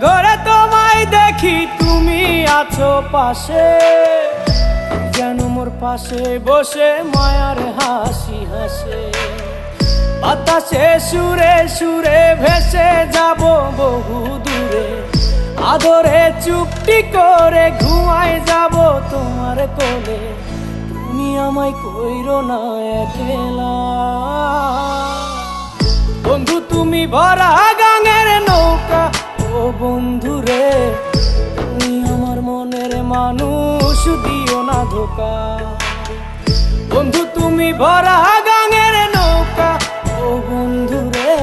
ঘরে তোমায় দেখি তুমি আছো পাশে, যেন মোর পাশে বসে মায়ার হাসি হাসে। বাতাসে সুরে সুরে ভেসে যাব বহু দূরে, আদরে চুপটি করে ঘুমায় যাব তোমার কোলে। তুমি আমায় কইরো না একলা বন্ধু, তুমি ভরা গাঙের নৌকা। ও বন্ধু রে, তুমি আমার মনের মানুষ, দিও না ধোকা। বন্ধু তুমি ভরা গাঙের নৌকা, ও বন্ধু রে।